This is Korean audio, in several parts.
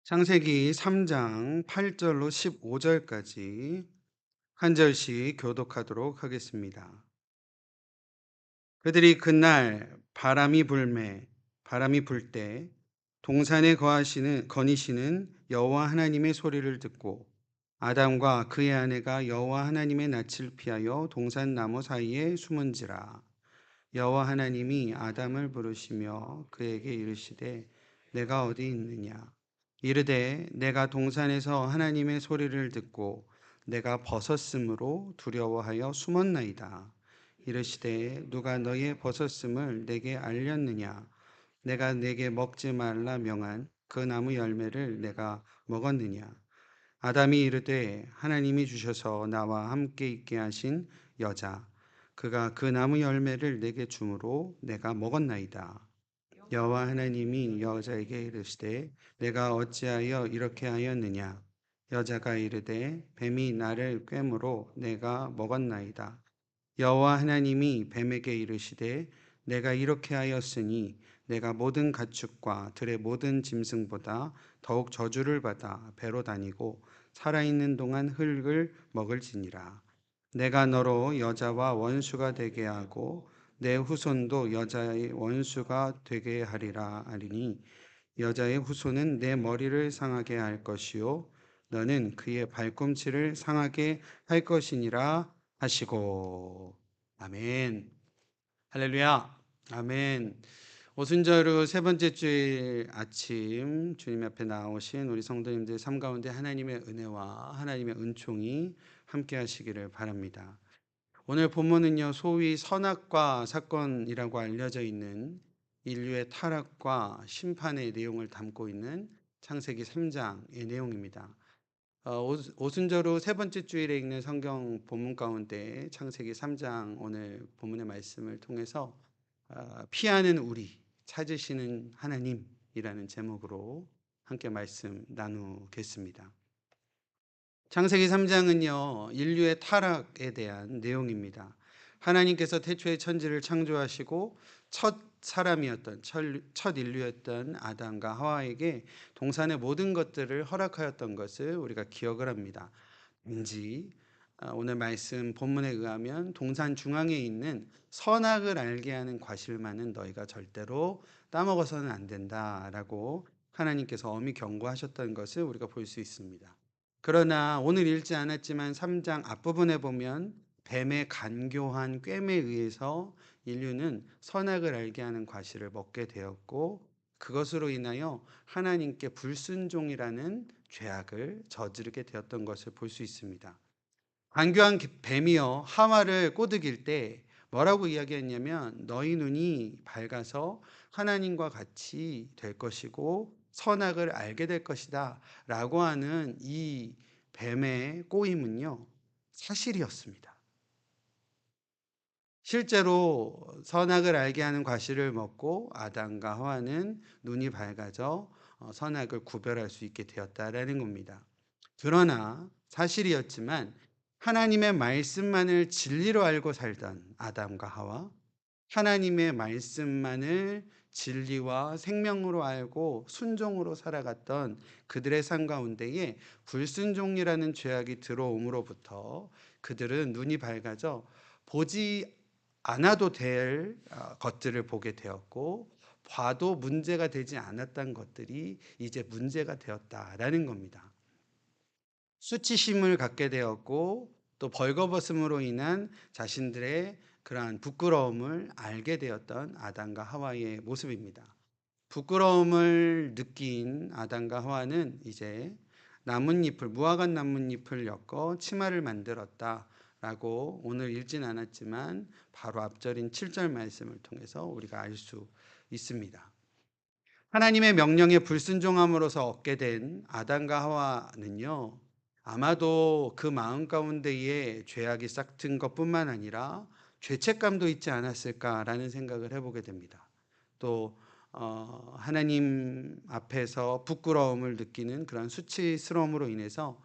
창세기 3장 8절로 15절까지 한 절씩 교독하도록 하겠습니다. 그들이 그날 바람이 불 때 동산에 거니시는 여호와 하나님의 소리를 듣고 아담과 그의 아내가 여호와 하나님의 낯을 피하여 동산 나무 사이에 숨은지라. 여호와 하나님이 아담을 부르시며 그에게 이르시되 내가 어디 있느냐. 이르되 내가 동산에서 하나님의 소리를 듣고 내가 벗었으므로 두려워하여 숨었나이다. 이르시되 누가 너의 벗었음을 내게 알렸느냐. 내가 내게 먹지 말라 명한 그 나무 열매를 내가 먹었느냐. 아담이 이르되 하나님이 주셔서 나와 함께 있게 하신 여자 그가 그 나무 열매를 내게 주므로 내가 먹었나이다. 여호와 하나님이 여자에게 이르시되 내가 어찌하여 이렇게 하였느냐. 여자가 이르되 뱀이 나를 꿰므로 내가 먹었나이다. 여호와 하나님이 뱀에게 이르시되 내가 이렇게 하였으니 내가 모든 가축과 들의 모든 짐승보다 더욱 저주를 받아 배로 다니고 살아있는 동안 흙을 먹을지니라. 내가 너로 여자와 원수가 되게 하고 내 후손도 여자의 원수가 되게 하리라 하리니 여자의 후손은 내 머리를 상하게 할 것이요 너는 그의 발꿈치를 상하게 할 것이니라 하시고. 아멘. 할렐루야. 아멘. 오순절후 세 번째 주일 아침 주님 앞에 나오신 우리 성도님들 삶 가운데 하나님의 은혜와 하나님의 은총이 함께 하시기를 바랍니다. 오늘 본문은요, 소위 선악과 사건이라고 알려져 있는 인류의 타락과 심판의 내용을 담고 있는 창세기 3장의 내용입니다. 오순절 후 세 번째 주일에 읽는 성경 본문 가운데 창세기 3장 오늘 본문의 말씀을 통해서 피하는 우리, 찾으시는 하나님이라는 제목으로 함께 말씀 나누겠습니다. 창세기 3장은요, 인류의 타락에 대한 내용입니다. 하나님께서 태초에 천지를 창조하시고 첫 사람이었던, 첫 인류였던 아담과 하와에게 동산의 모든 것들을 허락하였던 것을 우리가 기억을 합니다. 왠지 오늘 말씀 본문에 의하면 동산 중앙에 있는 선악을 알게 하는 과실만은 너희가 절대로 따먹어서는 안 된다라고 하나님께서 엄히 경고하셨던 것을 우리가 볼 수 있습니다. 그러나 오늘 읽지 않았지만 3장 앞부분에 보면 뱀의 간교한 꿰매에 의해서 인류는 선악을 알게 하는 과실을 먹게 되었고 그것으로 인하여 하나님께 불순종이라는 죄악을 저지르게 되었던 것을 볼 수 있습니다. 간교한 뱀이여 하와를 꼬드길 때 뭐라고 이야기했냐면 너희 눈이 밝아서 하나님과 같이 될 것이고 선악을 알게 될 것이다 라고 하는 이 뱀의 꼬임은요, 사실이었습니다. 실제로 선악을 알게 하는 과실을 먹고 아담과 하와는 눈이 밝아져 선악을 구별할 수 있게 되었다라는 겁니다. 그러나 사실이었지만 하나님의 말씀만을 진리로 알고 살던 아담과 하와, 하나님의 말씀만을 진리와 생명으로 알고 순종으로 살아갔던 그들의 삶 가운데에 불순종이라는 죄악이 들어옴으로부터 그들은 눈이 밝아져 보지 않아도 될 것들을 보게 되었고 봐도 문제가 되지 않았던 것들이 이제 문제가 되었다라는 겁니다. 수치심을 갖게 되었고 또 벌거벗음으로 인한 자신들의 그러한 부끄러움을 알게 되었던 아담과 하와의 모습입니다. 부끄러움을 느낀 아담과 하와는 이제 무화과 나뭇잎을 엮어 치마를 만들었다라고 오늘 읽진 않았지만 바로 앞절인 7절 말씀을 통해서 우리가 알 수 있습니다. 하나님의 명령에 불순종함으로써 얻게 된 아담과 하와는요, 아마도 그 마음 가운데에 죄악이 싹튼 것뿐만 아니라 죄책감도 있지 않았을까라는 생각을 해보게 됩니다. 또 하나님 앞에서 부끄러움을 느끼는 그런 수치스러움으로 인해서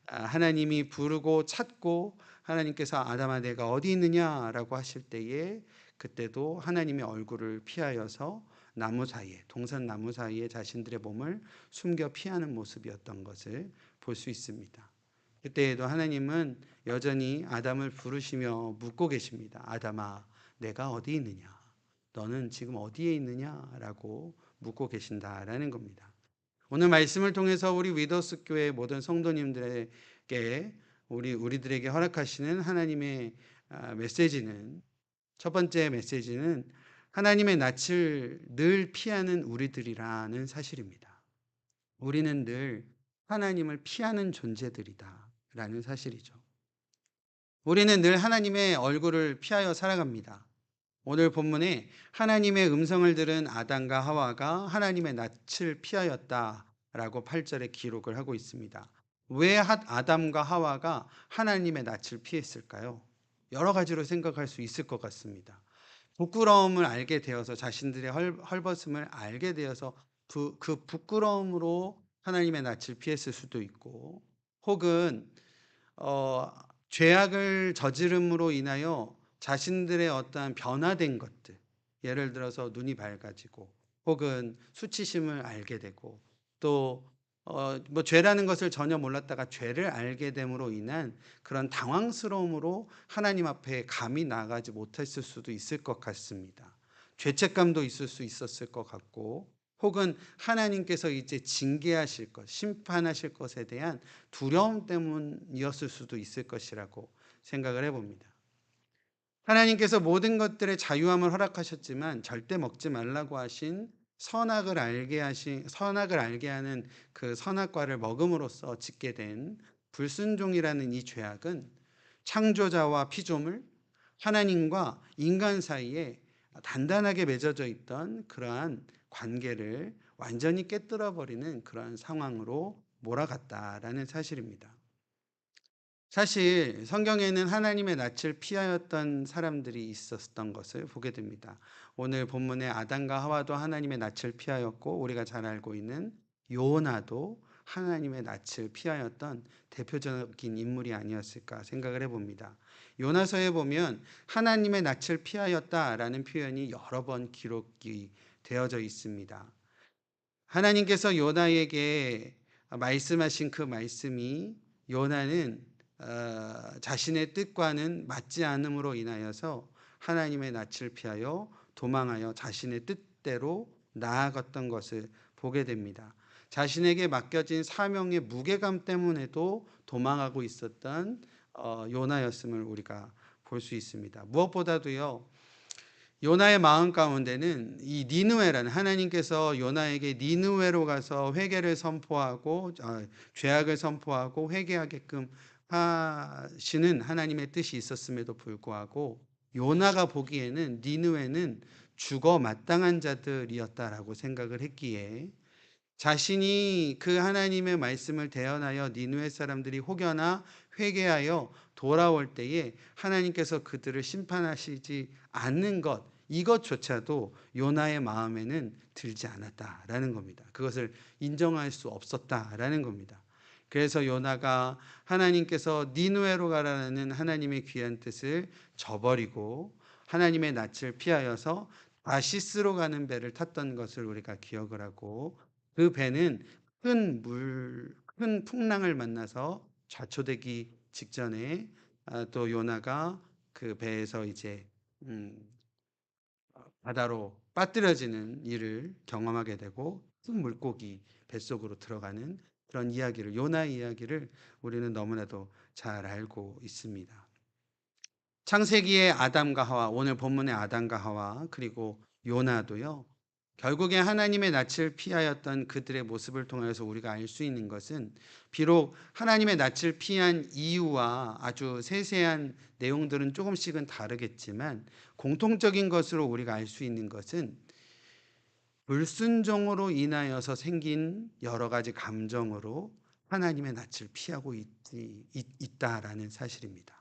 하나님이 부르고 찾고 하나님께서 아담아 내가 어디 있느냐라고 하실 때에 그때도 하나님의 얼굴을 피하여서 나무 사이에, 동산 나무 사이에 자신들의 몸을 숨겨 피하는 모습이었던 것을 볼 수 있습니다. 그때에도 하나님은 여전히 아담을 부르시며 묻고 계십니다. 아담아, 내가 어디 있느냐? 너는 지금 어디에 있느냐라고 묻고 계신다라는 겁니다. 오늘 말씀을 통해서 우리 위더스 교회 모든 성도님들에게 우리들에게 허락하시는 하나님의 메시지는, 첫 번째 메시지는 하나님의 낯을 늘 피하는 우리들이라는 사실입니다. 우리는 늘 하나님을 피하는 존재들이다라는 사실이죠. 우리는 늘 하나님의 얼굴을 피하여 살아갑니다. 오늘 본문에 하나님의 음성을 들은 아담과 하와가 하나님의 낯을 피하였다라고 8절에 기록을 하고 있습니다. 왜 아담과 하와가 하나님의 낯을 피했을까요? 여러 가지로 생각할 수 있을 것 같습니다. 부끄러움을 알게 되어서, 자신들의 헐벗음을 알게 되어서 그 부끄러움으로 하나님의 낯을 피했을 수도 있고, 혹은 어, 죄악을 저지름으로 인하여 자신들의 어떠한 변화된 것들, 예를 들어서 눈이 밝아지고 혹은 수치심을 알게 되고, 또 뭐 죄라는 것을 전혀 몰랐다가 죄를 알게 됨으로 인한 그런 당황스러움으로 하나님 앞에 감히 나가지 못했을 수도 있을 것 같습니다. 죄책감도 있을 수 있었을 것 같고, 혹은 하나님께서 이제 징계하실 것, 심판하실 것에 대한 두려움 때문이었을 수도 있을 것이라고 생각을 해봅니다. 하나님께서 모든 것들의 자유함을 허락하셨지만 절대 먹지 말라고 하신 선악을 알게 하는 그 선악과를 먹음으로써 짓게 된 불순종이라는 이 죄악은 창조자와 피조물, 하나님과 인간 사이에 단단하게 맺어져 있던 그러한 관계를 완전히 깨뜨려 버리는 그러한 상황으로 몰아갔다라는 사실입니다. 사실 성경에는 하나님의 낯을 피하였던 사람들이 있었던 것을 보게 됩니다. 오늘 본문에 아담과 하와도 하나님의 낯을 피하였고, 우리가 잘 알고 있는 요나도 하나님의 낯을 피하였던 대표적인 인물이 아니었을까 생각을 해봅니다. 요나서에 보면 하나님의 낯을 피하였다라는 표현이 여러 번 기록이 되어져 있습니다. 하나님께서 요나에게 말씀하신 그 말씀이, 요나는 자신의 뜻과는 맞지 않음으로 인하여서 하나님의 낯을 피하여 도망하여 자신의 뜻대로 나아갔던 것을 보게 됩니다. 자신에게 맡겨진 사명의 무게감 때문에도 도망하고 있었던 요나였음을 우리가 볼 수 있습니다. 무엇보다도요, 요나의 마음 가운데는 이 니느웨라는, 하나님께서 요나에게 니느웨로 가서 회개를 선포하고 죄악을 선포하고 회개하게끔 하시는 하나님의 뜻이 있었음에도 불구하고, 요나가 보기에는 니느웨는 죽어 마땅한 자들이었다라고 생각을 했기에, 자신이 그 하나님의 말씀을 대언하여 니느웨 사람들이 혹여나 회개하여 돌아올 때에 하나님께서 그들을 심판하시지 않는 것, 이것조차도 요나의 마음에는 들지 않았다라는 겁니다. 그것을 인정할 수 없었다라는 겁니다. 그래서 요나가 하나님께서 니느웨로 가라는 하나님의 귀한 뜻을 저버리고 하나님의 낯을 피하여서 다시스로 가는 배를 탔던 것을 우리가 기억을 하고, 그 배는 큰 풍랑을 만나서 좌초되기 직전에 또 요나가 그 배에서 이제 음, 바다로 빠뜨려지는 일을 경험하게 되고, 큰 물고기 뱃속으로 들어가는 그런 이야기를, 요나의 이야기를 우리는 너무나도 잘 알고 있습니다. 창세기의 아담과 하와, 오늘 본문의 아담과 하와, 그리고 요나도요, 결국에 하나님의 낯을 피하였던 그들의 모습을 통해서 우리가 알 수 있는 것은, 비록 하나님의 낯을 피한 이유와 아주 세세한 내용들은 조금씩은 다르겠지만, 공통적인 것으로 우리가 알 수 있는 것은 불순종으로 인하여서 생긴 여러 가지 감정으로 하나님의 낯을 피하고 있다라는 사실입니다.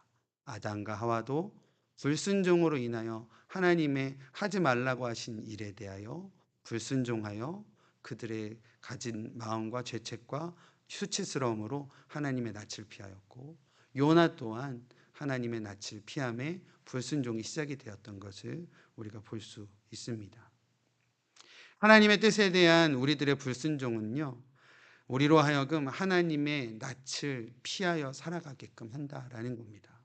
아담과 하와도 불순종으로 인하여 하나님의 하지 말라고 하신 일에 대하여 불순종하여 그들의 가진 마음과 죄책과 수치스러움으로 하나님의 낯을 피하였고, 요나 또한 하나님의 낯을 피함에 불순종이 시작이 되었던 것을 우리가 볼 수 있습니다. 하나님의 뜻에 대한 우리들의 불순종은요, 우리로 하여금 하나님의 낯을 피하여 살아가게끔 한다라는 겁니다.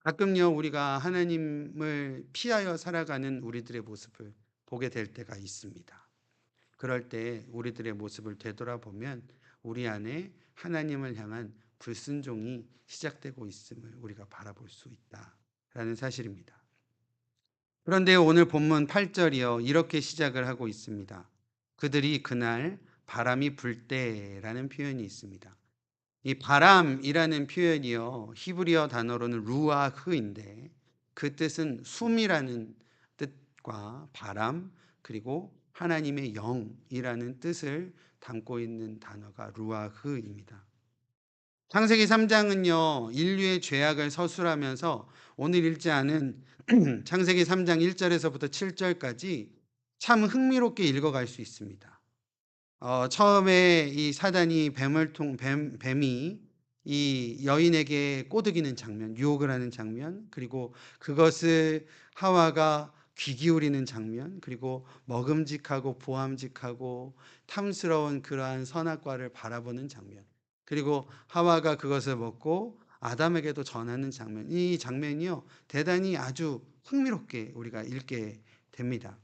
가끔요, 우리가 하나님을 피하여 살아가는 우리들의 모습을 보게 될 때가 있습니다. 그럴 때 우리들의 모습을 되돌아보면 우리 안에 하나님을 향한 불순종이 시작되고 있음을 우리가 바라볼 수 있다라는 사실입니다. 그런데 오늘 본문 8절이요, 이렇게 시작을 하고 있습니다. 그들이 그날 바람이 불 때라는 표현이 있습니다. 이 바람이라는 표현이요, 히브리어 단어로는 루아흐인데 그 뜻은 숨이라는 뜻과 바람, 그리고 하나님의 영이라는 뜻을 담고 있는 단어가 루아흐입니다. 창세기 3장은요, 인류의 죄악을 서술하면서 오늘 읽지 않은 창세기 3장 1절에서부터 7절까지 참 흥미롭게 읽어갈 수 있습니다. 처음에 이 사단이 뱀이 이 여인에게 꼬드기는 장면, 유혹을 하는 장면, 그리고 그것을 하와가 귀 기울이는 장면, 그리고 먹음직하고 보암직하고 탐스러운 그러한 선악과를 바라보는 장면, 그리고 하와가 그것을 먹고 아담에게도 전하는 장면, 이 장면이요, 대단히 아주 흥미롭게 우리가 읽게 됩니다.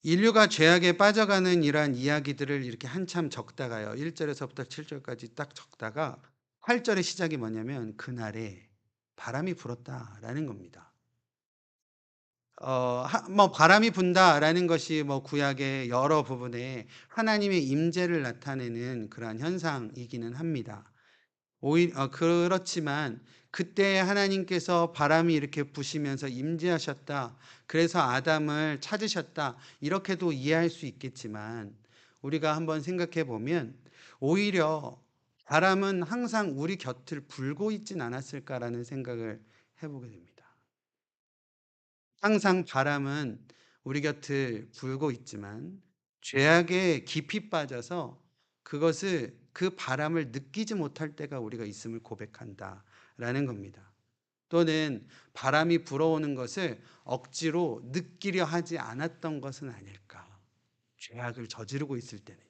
인류가 죄악에 빠져가는 이러한 이야기들을 이렇게 한참 적다가요, 1절에서부터 7절까지 딱 적다가 8절의 시작이 뭐냐면 그날에 바람이 불었다라는 겁니다. 뭐 바람이 분다라는 것이 뭐 구약의 여러 부분에 하나님의 임재를 나타내는 그러한 현상이기는 합니다. 그렇지만 그때 하나님께서 바람이 이렇게 부시면서 임재하셨다, 그래서 아담을 찾으셨다, 이렇게도 이해할 수 있겠지만 우리가 한번 생각해 보면 오히려 바람은 항상 우리 곁을 불고 있진 않았을까라는 생각을 해보게 됩니다. 항상 바람은 우리 곁을 불고 있지만 죄악에 깊이 빠져서 그 바람을 느끼지 못할 때가 우리가 있음을 고백한다라는 겁니다. 또는 바람이 불어오는 것을 억지로 느끼려 하지 않았던 것은 아닐까. 죄악을 저지르고 있을 때는요.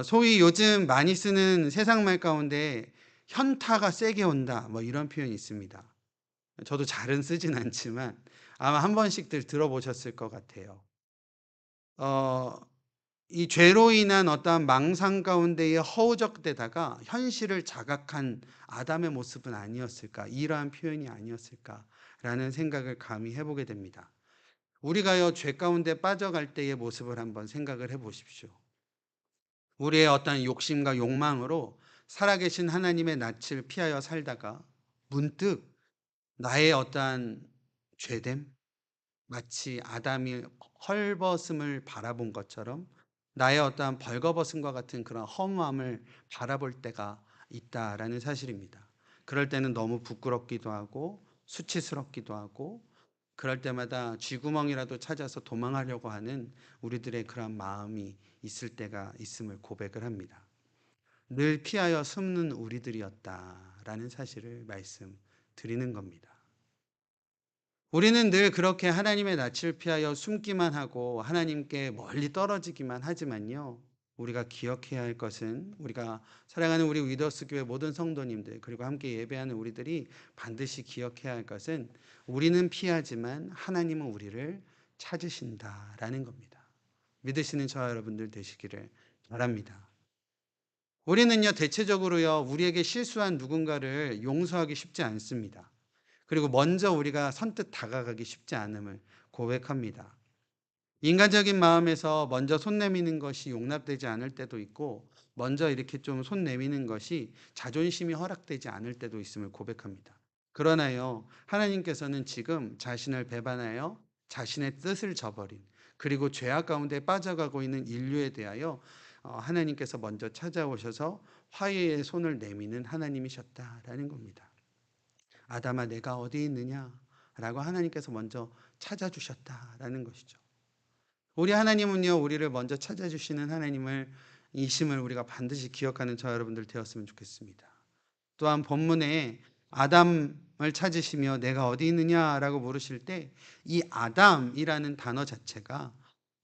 소위 요즘 많이 쓰는 세상말 가운데 현타가 세게 온다, 뭐 이런 표현이 있습니다. 저도 잘은 쓰진 않지만 아마 한 번씩들 들어보셨을 것 같아요. 어 이 죄로 인한 어떠한 망상 가운데에 허우적대다가 현실을 자각한 아담의 모습은 아니었을까, 이러한 표현이 아니었을까라는 생각을 감히 해 보게 됩니다. 우리가요, 죄 가운데 빠져갈 때의 모습을 한번 생각을 해 보십시오. 우리의 어떤 욕심과 욕망으로 살아계신 하나님의 낯을 피하여 살다가 문득 나의 어떠한 죄됨, 마치 아담이 헐벗음을 바라본 것처럼 나의 어떠한 벌거벗음과 같은 그런 허무함을 바라볼 때가 있다라는 사실입니다. 그럴 때는 너무 부끄럽기도 하고 수치스럽기도 하고, 그럴 때마다 쥐구멍이라도 찾아서 도망하려고 하는 우리들의 그런 마음이 있을 때가 있음을 고백을 합니다. 늘 피하여 숨는 우리들이었다라는 사실을 말씀드리는 겁니다. 우리는 늘 그렇게 하나님의 낯을 피하여 숨기만 하고 하나님께 멀리 떨어지기만 하지만요, 우리가 기억해야 할 것은, 우리가 사랑하는 우리 위더스 교회 모든 성도님들, 그리고 함께 예배하는 우리들이 반드시 기억해야 할 것은 우리는 피하지만 하나님은 우리를 찾으신다라는 겁니다. 믿으시는 저와 여러분들 되시기를 바랍니다. 우리는요, 대체적으로요, 우리에게 실수한 누군가를 용서하기 쉽지 않습니다. 그리고 먼저 우리가 선뜻 다가가기 쉽지 않음을 고백합니다. 인간적인 마음에서 먼저 손 내미는 것이 용납되지 않을 때도 있고, 먼저 이렇게 좀 손 내미는 것이 자존심이 허락되지 않을 때도 있음을 고백합니다. 그러나요, 하나님께서는 지금 자신을 배반하여 자신의 뜻을 저버린, 그리고 죄악 가운데 빠져가고 있는 인류에 대하여 하나님께서 먼저 찾아오셔서 화해의 손을 내미는 하나님이셨다라는 겁니다. 아담아, 내가 어디 있느냐? 라고 하나님께서 먼저 찾아주셨다라는 것이죠. 우리 하나님은요, 우리를 먼저 찾아주시는 하나님을, 이심을 우리가 반드시 기억하는 저 여러분들 되었으면 좋겠습니다. 또한 본문에 아담을 찾으시며 내가 어디 있느냐라고 물으실 때 이 아담이라는 단어 자체가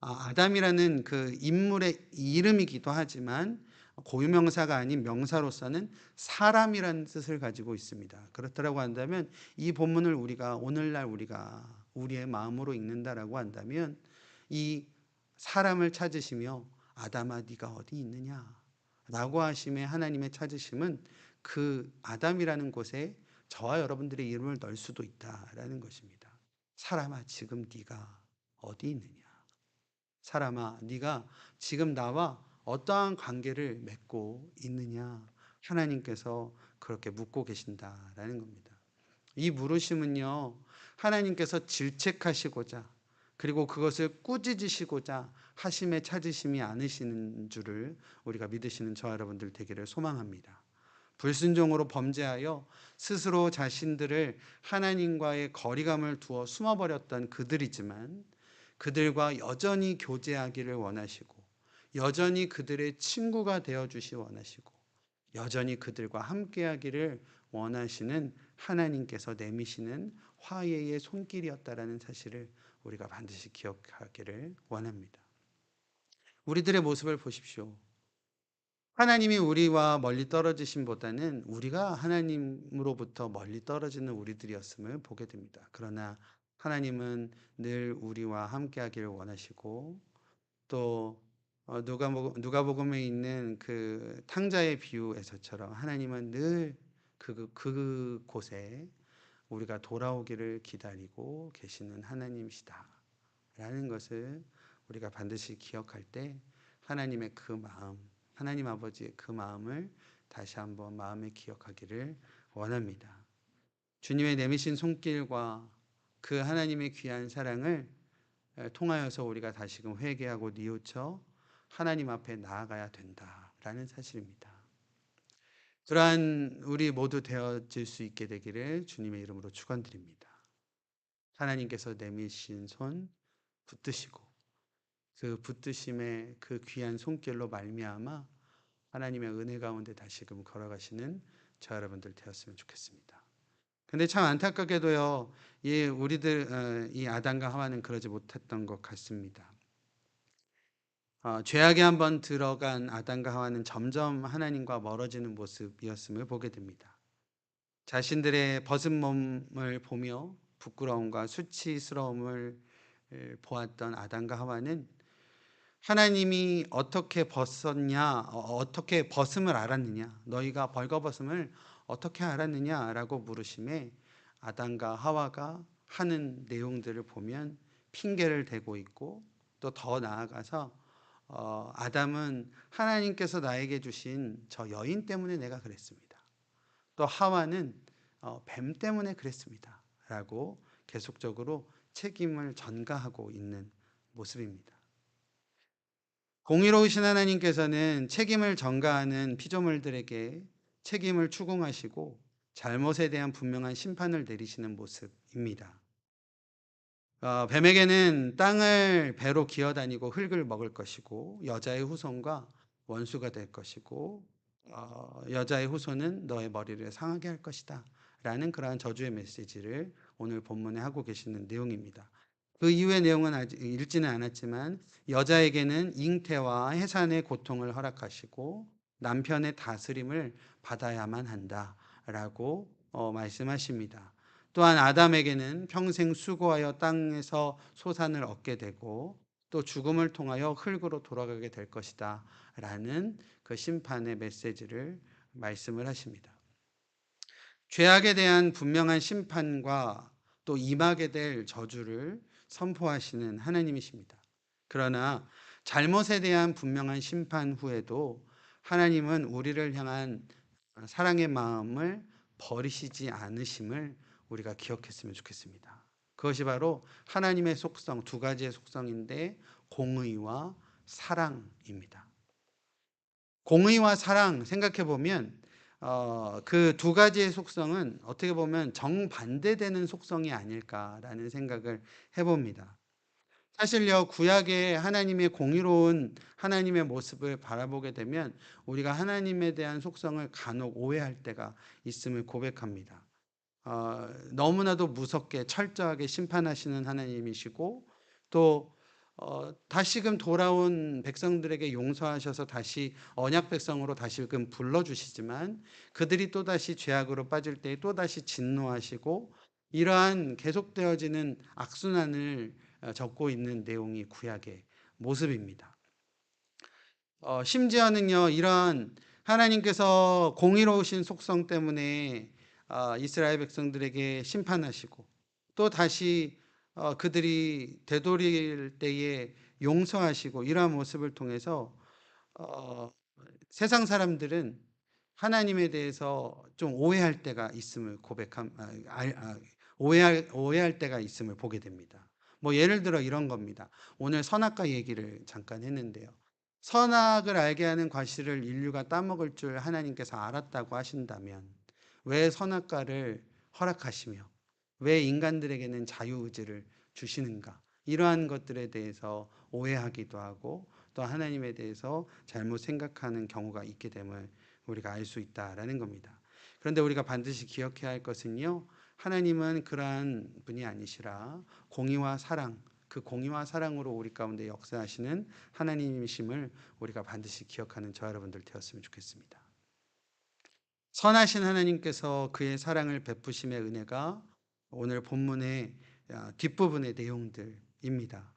아담이라는 그 인물의 이름이기도 하지만 고유명사가 아닌 명사로서는 사람이라는 뜻을 가지고 있습니다. 그렇다라고 한다면 이 본문을 우리가 오늘날 우리가 우리의 마음으로 읽는다라고 한다면 이 사람을 찾으시며 아담아 네가 어디 있느냐 라고 하심에 하나님의 찾으심은 그 아담이라는 곳에 저와 여러분들의 이름을 넣을 수도 있다라는 것입니다. 사람아 지금 네가 어디 있느냐. 사람아 네가 지금 나와 어떠한 관계를 맺고 있느냐. 하나님께서 그렇게 묻고 계신다라는 겁니다. 이 물으심은요, 하나님께서 질책하시고자 그리고 그것을 꾸짖으시고자 하심에 찾으심이 않으시는 줄을 우리가 믿으시는 저와 여러분들 되기를 소망합니다. 불순종으로 범죄하여 스스로 자신들을 하나님과의 거리감을 두어 숨어버렸던 그들이지만 그들과 여전히 교제하기를 원하시고 여전히 그들의 친구가 되어주시 원하시고 여전히 그들과 함께하기를 원하시는 하나님께서 내미시는 화해의 손길이었다라는 사실을 우리가 반드시 기억하기를 원합니다. 우리들의 모습을 보십시오. 하나님이 우리와 멀리 떨어지심보다는 우리가 하나님으로부터 멀리 떨어지는 우리들이었음을 보게 됩니다. 그러나 하나님은 늘 우리와 함께하기를 원하시고 또 누가복음에 있는 그 탕자의 비유에서처럼 하나님은 늘 그곳에 우리가 돌아오기를 기다리고 계시는 하나님이시다라는 것을 우리가 반드시 기억할 때 하나님의 그 마음, 하나님 아버지의 그 마음을 다시 한번 마음에 기억하기를 원합니다. 주님의 내미신 손길과 그 하나님의 귀한 사랑을 통하여서 우리가 다시금 회개하고 뉘우쳐 하나님 앞에 나아가야 된다라는 사실입니다. 그러한 우리 모두 되어질 수 있게 되기를 주님의 이름으로 축원드립니다. 하나님께서 내미신 손 붙드시고 그 붙드심의 그 귀한 손길로 말미암아 하나님의 은혜 가운데 다시금 걸어가시는 저 여러분들 되었으면 좋겠습니다. 근데 참 안타깝게도요, 이 아담과 하와는 그러지 못했던 것 같습니다. 죄악에 한번 들어간 아담과 하와는 점점 하나님과 멀어지는 모습이었음을 보게 됩니다. 자신들의 벗은 몸을 보며 부끄러움과 수치스러움을 보았던 아담과 하와는 하나님이 어떻게 벗었냐, 어떻게 벗음을 알았느냐, 너희가 벌거벗음을 어떻게 알았느냐라고 물으심에 아담과 하와가 하는 내용들을 보면 핑계를 대고 있고 또 더 나아가서 아담은 하나님께서 나에게 주신 저 여인 때문에 내가 그랬습니다. 또 하와는 뱀 때문에 그랬습니다. 라고 계속적으로 책임을 전가하고 있는 모습입니다. 공의로우신 하나님께서는 책임을 전가하는 피조물들에게 책임을 추궁하시고 잘못에 대한 분명한 심판을 내리시는 모습입니다. 뱀에게는 땅을 배로 기어다니고 흙을 먹을 것이고 여자의 후손과 원수가 될 것이고 여자의 후손은 너의 머리를 상하게 할 것이다 라는 그러한 저주의 메시지를 오늘 본문에 하고 계시는 내용입니다. 그 이후의 내용은 아직 읽지는 않았지만 여자에게는 잉태와 해산의 고통을 허락하시고 남편의 다스림을 받아야만 한다라고 말씀하십니다. 또한 아담에게는 평생 수고하여 땅에서 소산을 얻게 되고 또 죽음을 통하여 흙으로 돌아가게 될 것이다 라는 그 심판의 메시지를 말씀을 하십니다. 죄악에 대한 분명한 심판과 또 임하게 될 저주를 선포하시는 하나님이십니다. 그러나 잘못에 대한 분명한 심판 후에도 하나님은 우리를 향한 사랑의 마음을 버리시지 않으심을 우리가 기억했으면 좋겠습니다. 그것이 바로 하나님의 속성, 두 가지의 속성인데 공의와 사랑입니다. 공의와 사랑 생각해 보면 그 두 가지의 속성은 어떻게 보면 정반대되는 속성이 아닐까라는 생각을 해봅니다. 사실요, 구약의 하나님의 공의로운 하나님의 모습을 바라보게 되면 우리가 하나님에 대한 속성을 간혹 오해할 때가 있음을 고백합니다. 너무나도 무섭게 철저하게 심판하시는 하나님이시고, 또 다시금 돌아온 백성들에게 용서하셔서 다시 언약 백성으로 다시금 불러주시지만, 그들이 또다시 죄악으로 빠질 때에 또다시 진노하시고, 이러한 계속되어지는 악순환을 적고 있는 내용이 구약의 모습입니다. 심지어는요, 이런 하나님께서 공의로우신 속성 때문에 이스라엘 백성들에게 심판하시고, 또 다시 그들이 되돌릴 때에 용서하시고, 이러한 모습을 통해서 어, 세상 사람들은 하나님에 대해서 좀 오해할 때가 있음을 오해할 때가 있음을 보게 됩니다. 뭐 예를 들어 이런 겁니다. 오늘 선악과 얘기를 잠깐 했는데요. 선악을 알게 하는 과실을 인류가 따먹을 줄 하나님께서 알았다고 하신다면 왜 선악과를 허락하시며 왜 인간들에게는 자유의지를 주시는가? 이러한 것들에 대해서 오해하기도 하고, 또 하나님에 대해서 잘못 생각하는 경우가 있게 됨을 우리가 알 수 있다라는 겁니다. 그런데 우리가 반드시 기억해야 할 것은요, 하나님은 그러한 분이 아니시라 공의와 사랑, 그 공의와 사랑으로 우리 가운데 역사하시는 하나님이심을 우리가 반드시 기억하는 저 여러분들 되었으면 좋겠습니다. 선하신 하나님께서 그의 사랑을 베푸심의 은혜가 오늘 본문의 뒷부분의 내용들입니다.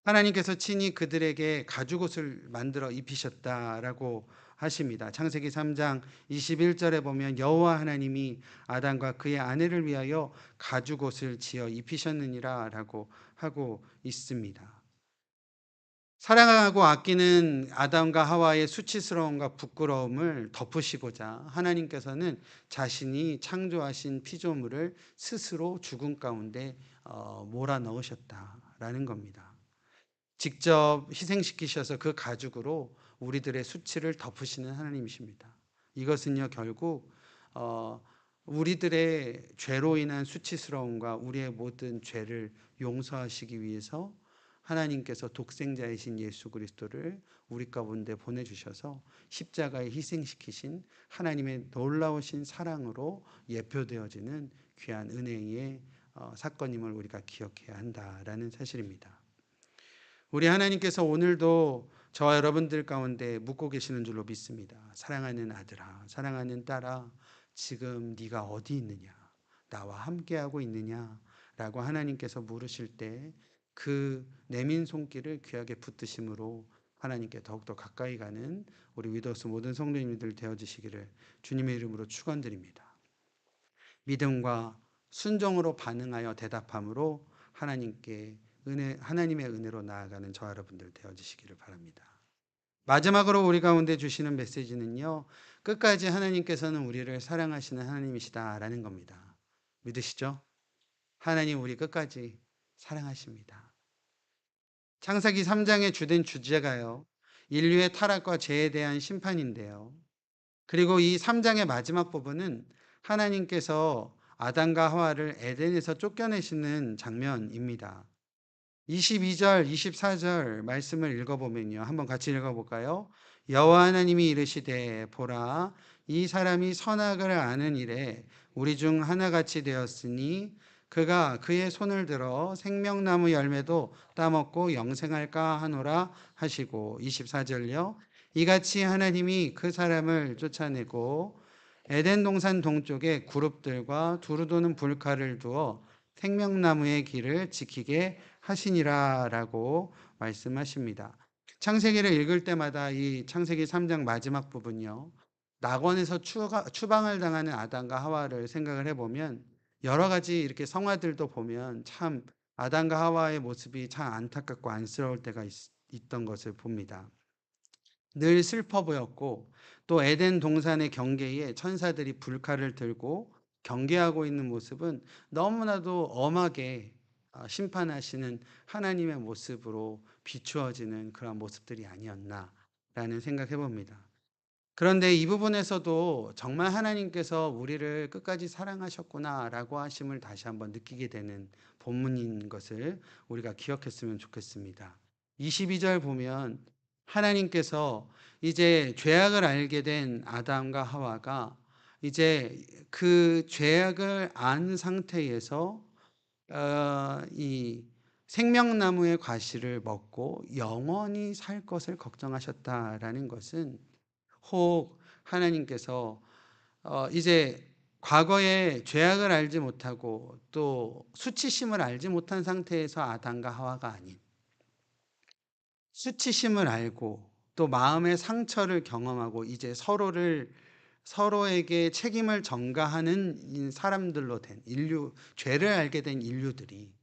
하나님께서 친히 그들에게 가죽옷을 만들어 입히셨다라고 하십니다. 창세기 3장 21절에 보면 여호와 하나님이 아담과 그의 아내를 위하여 가죽옷을 지어 입히셨느니라라고 하고 있습니다. 사랑하고 아끼는 아담과 하와의 수치스러움과 부끄러움을 덮으시고자 하나님께서는 자신이 창조하신 피조물을 스스로 죽음 가운데 몰아넣으셨다라는 겁니다. 직접 희생시키셔서 그 가죽으로 우리들의 수치를 덮으시는 하나님이십니다. 이것은요, 결국 우리들의 죄로 인한 수치스러움과 우리의 모든 죄를 용서하시기 위해서 하나님께서 독생자이신 예수 그리스도를 우리 가운데 보내주셔서 십자가에 희생시키신 하나님의 놀라우신 사랑으로 예표되어지는 귀한 은혜의 사건임을 우리가 기억해야 한다라는 사실입니다. 우리 하나님께서 오늘도 저와 여러분들 가운데 묻고 계시는 줄로 믿습니다. 사랑하는 아들아, 사랑하는 딸아, 지금 네가 어디 있느냐? 나와 함께하고 있느냐? 라고 하나님께서 물으실 때 그 내민 손길을 귀하게 붙드심으로 하나님께 더욱더 가까이 가는 우리 위도스 모든 성도님들 되어주시기를 주님의 이름으로 축원드립니다. 믿음과 순종으로 반응하여 대답함으로 하나님의 은혜로 나아가는 저 여러분들 되어주시기를 바랍니다. 마지막으로 우리 가운데 주시는 메시지는요, 끝까지 하나님께서는 우리를 사랑하시는 하나님이시다라는 겁니다. 믿으시죠? 하나님 우리 끝까지 사랑하십니다. 창세기 3장의 주된 주제가요, 인류의 타락과 죄에 대한 심판인데요. 그리고 이 3장의 마지막 부분은 하나님께서 아담과 하와를 에덴에서 쫓겨내시는 장면입니다. 22절, 24절 말씀을 읽어보면요. 한번 같이 읽어볼까요? 여호와 하나님이 이르시되 보라 이 사람이 선악을 아는 일에 우리 중 하나같이 되었으니 그가 그의 손을 들어 생명나무 열매도 따먹고 영생할까 하노라 하시고 24절요. 이같이 하나님이 그 사람을 쫓아내고 에덴 동산 동쪽에 그룹들과 두루 도는 불칼을 두어 생명나무의 길을 지키게 하시니라라고 말씀하십니다. 창세기를 읽을 때마다 이 창세기 3장 마지막 부분요, 낙원에서 추방을 당하는 아담과 하와를 생각을 해보면 여러 가지 이렇게 성화들도 보면 참 아담과 하와의 모습이 참 안타깝고 안쓰러울 때가 있던 것을 봅니다. 늘 슬퍼 보였고, 또 에덴 동산의 경계에 천사들이 불칼을 들고 경계하고 있는 모습은 너무나도 엄하게 심판하시는 하나님의 모습으로 비추어지는 그런 모습들이 아니었나라는 생각해 봅니다. 그런데 이 부분에서도 정말 하나님께서 우리를 끝까지 사랑하셨구나라고 하심을 다시 한번 느끼게 되는 본문인 것을 우리가 기억했으면 좋겠습니다. 22절 보면 하나님께서 이제 죄악을 알게 된 아담과 하와가 이제 그 죄악을 안 상태에서 이 생명나무의 과실을 먹고 영원히 살 것을 걱정하셨다라는 것은, 혹 하나님께서 이제 과거에 죄악을 알지 못하고 또 수치심을 알지 못한 상태에서 아담과 하와가 아닌, 수치심을 알고 또 마음의 상처를 경험하고 이제 서로에게 책임을 전가하는 사람들로 된 인류, 죄를 알게 된 인류들이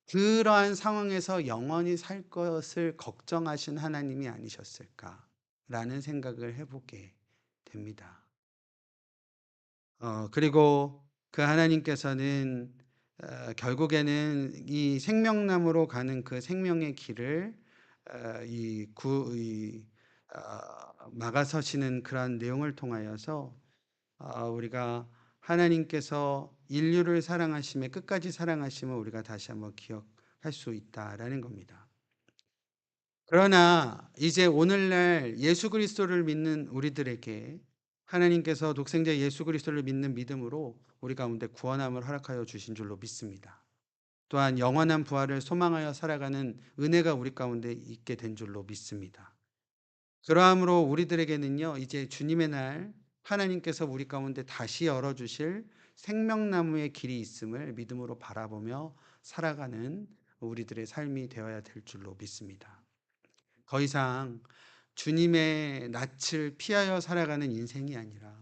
그러한 상황에서 영원히 살 것을 걱정하신 하나님이 아니셨을까라는 생각을 해보게 됩니다. 그리고 그 하나님께서는 결국에는 이 생명나무로 가는 그 생명의 길을 막아서시는 그러한 내용을 통하여서 우리가 하나님께서 인류를 사랑하심에 끝까지 사랑하심을 우리가 다시 한번 기억할 수 있다라는 겁니다. 그러나 이제 오늘날 예수 그리스도를 믿는 우리들에게 하나님께서 독생자 예수 그리스도를 믿는 믿음으로 우리 가운데 구원함을 허락하여 주신 줄로 믿습니다. 또한 영원한 부활을 소망하여 살아가는 은혜가 우리 가운데 있게 된 줄로 믿습니다. 그러함으로 우리들에게는요, 이제 주님의 날 하나님께서 우리 가운데 다시 열어주실 생명나무의 길이 있음을 믿음으로 바라보며 살아가는 우리들의 삶이 되어야 될 줄로 믿습니다. 더 이상 주님의 낯을 피하여 살아가는 인생이 아니라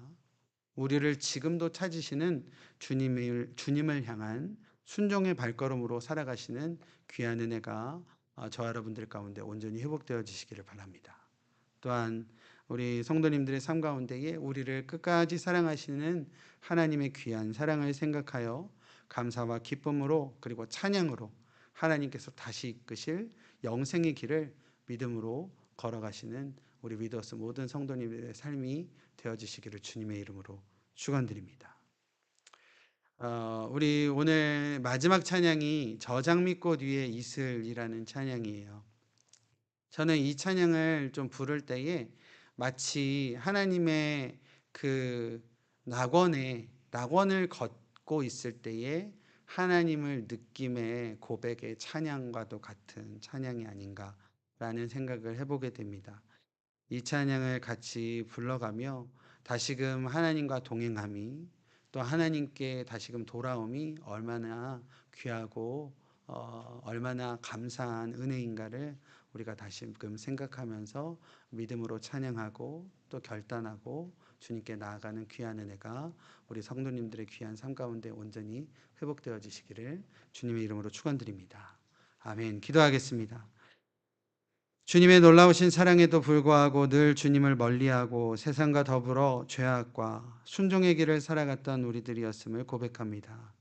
우리를 지금도 찾으시는 주님을 향한 순종의 발걸음으로 살아가시는 귀한 은혜가 저와 여러분들 가운데 온전히 회복되어지시기를 바랍니다. 또한 우리 성도님들의 삶 가운데에 우리를 끝까지 사랑하시는 하나님의 귀한 사랑을 생각하여 감사와 기쁨으로 그리고 찬양으로 하나님께서 다시 이끄실 영생의 길을 믿음으로 걸어가시는 우리 위더스 모든 성도님들의 삶이 되어지시기를 주님의 이름으로 축원드립니다. 우리 오늘 마지막 찬양이 저장미꽃 위에 이슬이라는 찬양이에요. 저는 이 찬양을 좀 부를 때에 마치 하나님의 그 낙원을 걷고 있을 때에 하나님을 느낌의 고백의 찬양과도 같은 찬양이 아닌가라는 생각을 해보게 됩니다. 이 찬양을 같이 불러가며 다시금 하나님과 동행함이, 또 하나님께 다시금 돌아옴이 얼마나 귀하고 얼마나 감사한 은혜인가를 우리가 다시금 생각하면서 믿음으로 찬양하고 또 결단하고 주님께 나아가는 귀한 은혜가 우리 성도님들의 귀한 삶 가운데 온전히 회복되어지시기를 주님의 이름으로 축원드립니다. 아멘. 기도하겠습니다. 주님의 놀라우신 사랑에도 불구하고 늘 주님을 멀리하고 세상과 더불어 죄악과 순종의 길을 살아갔던 우리들이었음을 고백합니다.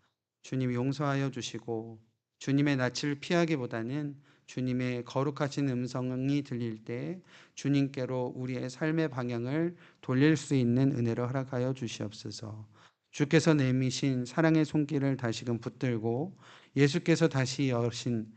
주님 용서하여 주시고 주님의 낯을 피하기보다는 주님의 거룩하신 음성이 들릴 때 주님께로 우리의 삶의 방향을 돌릴 수 있는 은혜를 허락하여 주시옵소서. 주께서 내미신 사랑의 손길을 다시금 붙들고 예수께서 다시 여신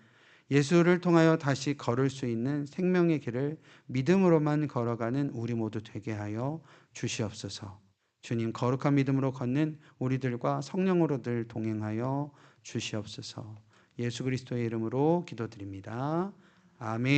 예수를 통하여 다시 걸을 수 있는 생명의 길을 믿음으로만 걸어가는 우리 모두 되게 하여 주시옵소서. 주님, 거룩한 믿음으로 걷는 우리들과 성령으로 늘 동행하여 주시옵소서. 예수 그리스도의 이름으로 기도드립니다. 아멘.